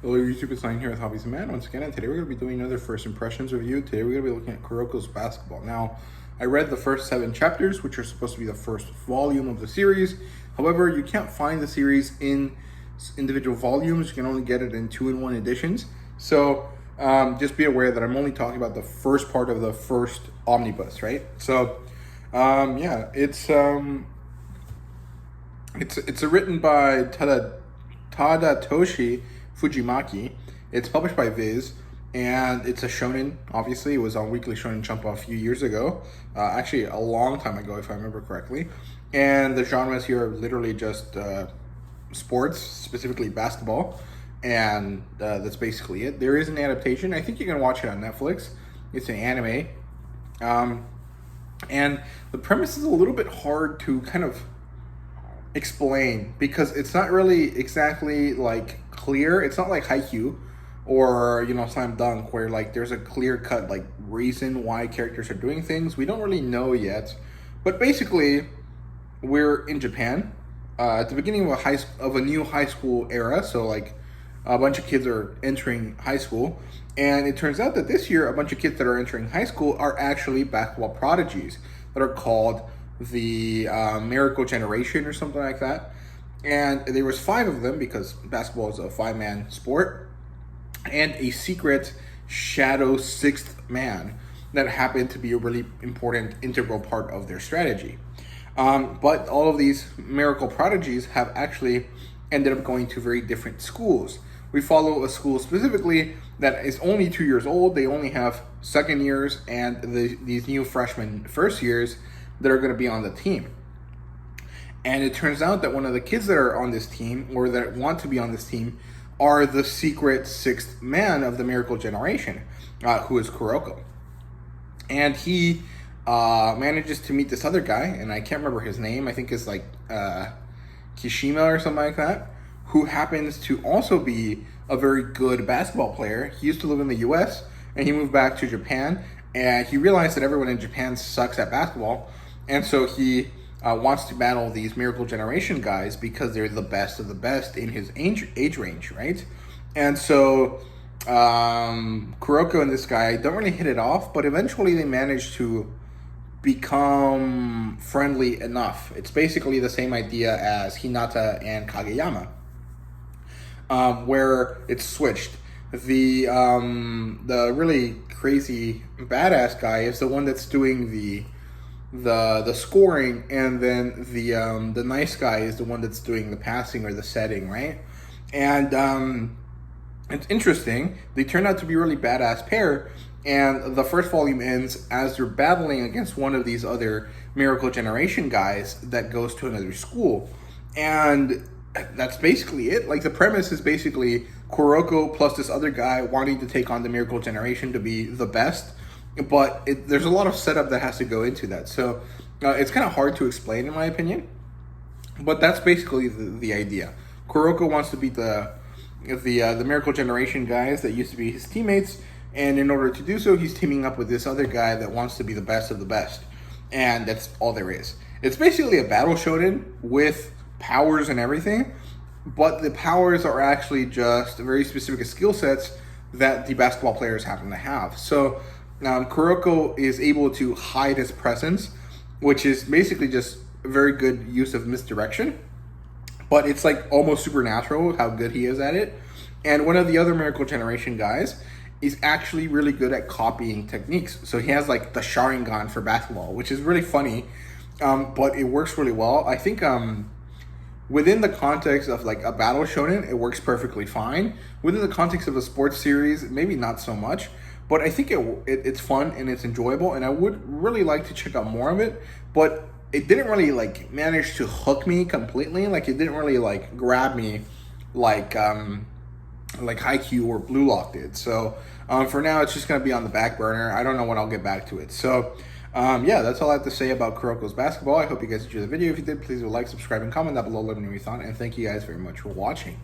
Hello YouTube, it's Ryan here with Hobbies and Man once again, and today we're going to be doing another first impressions review. Today we're going to be looking at Kuroko'S basketball. Now, I read the first 7 chapters, which are supposed to be the first volume of the series. However, you can't find the series in individual volumes. You can only get it in 2-in-1 editions. So just be aware that I'm only talking about the first part of the first omnibus, right? So yeah, it's written by Tadatoshi Fujimaki. It's published by Viz, and it's a shonen. Obviously, it was on Weekly Shonen Jump a few years ago, actually a long time ago, if I remember correctly. And the genres here are literally just sports, specifically basketball, and that's basically it. There is an adaptation. I think you can watch it on Netflix. It's an anime, and the premise is a little bit hard to kind of explain because it's not really exactly like clear. It's not like Haikyuu or Slam Dunk where like there's a clear cut like reason why characters are doing things. We don't really know yet, but basically we're in Japan at the beginning of a new high school era. So like a bunch of kids are entering high school, and it turns out that this year a bunch of kids that are entering high school are actually basketball prodigies that are called the Miracle Generation or something like that. And there was 5 of them because basketball is a 5-man sport, and a secret shadow 6th man that happened to be a really important integral part of their strategy. But all of these miracle prodigies have actually ended up going to very different schools. We follow a school specifically that is only 2 years old. They only have second years and these new freshmen first years that are going to be on the team. And it turns out that one of the kids that are on this team, or that want to be on this team, are the secret 6th man of the Miracle Generation, who is Kuroko. And he manages to meet this other guy, and I can't remember his name. I think it's like Kishima or something like that, who happens to also be a very good basketball player. He used to live in the US, and he moved back to Japan, and he realized that everyone in Japan sucks at basketball. And so he wants to battle these Miracle Generation guys because they're the best of the best in his age range, right? And so Kuroko and this guy don't really hit it off, but eventually they manage to become friendly enough. It's basically the same idea as Hinata and Kageyama, where it's switched. The really crazy badass guy is the one that's doing the scoring, and then the nice guy is the one that's doing the passing or the setting, right? And it's interesting. They turn out to be a really badass pair, and the first volume ends as they're battling against one of these other Miracle Generation guys that goes to another school. And that's basically it. Like, the premise is basically Kuroko plus this other guy wanting to take on the Miracle Generation to be the best. But there's a lot of setup that has to go into that. So it's kind of hard to explain, in my opinion. But that's basically the idea. Kuroko wants to beat the Miracle Generation guys that used to be his teammates. And in order to do so, he's teaming up with this other guy that wants to be the best of the best. And that's all there is. It's basically a battle shonen with powers and everything. But the powers are actually just very specific skill sets that the basketball players happen to have. So Kuroko is able to hide his presence, which is basically just a very good use of misdirection. But it's like almost supernatural how good he is at it. And one of the other Miracle Generation guys is actually really good at copying techniques. So he has like the Sharingan for basketball, which is really funny, but it works really well. I think within the context of like a battle shonen, it works perfectly fine. Within the context of a sports series, maybe not so much. But I think it's fun and it's enjoyable, and I would really like to check out more of it. But it didn't really like manage to hook me completely. Like, it didn't really like grab me like Haikyuu or Blue Lock did. So for now, it's just gonna be on the back burner. I don't know when I'll get back to it. So yeah, that's all I have to say about Kuroko'S basketball. I hope you guys enjoyed the video. If you did, please like, subscribe, and comment down below. Let me know what you thought. And thank you guys very much for watching.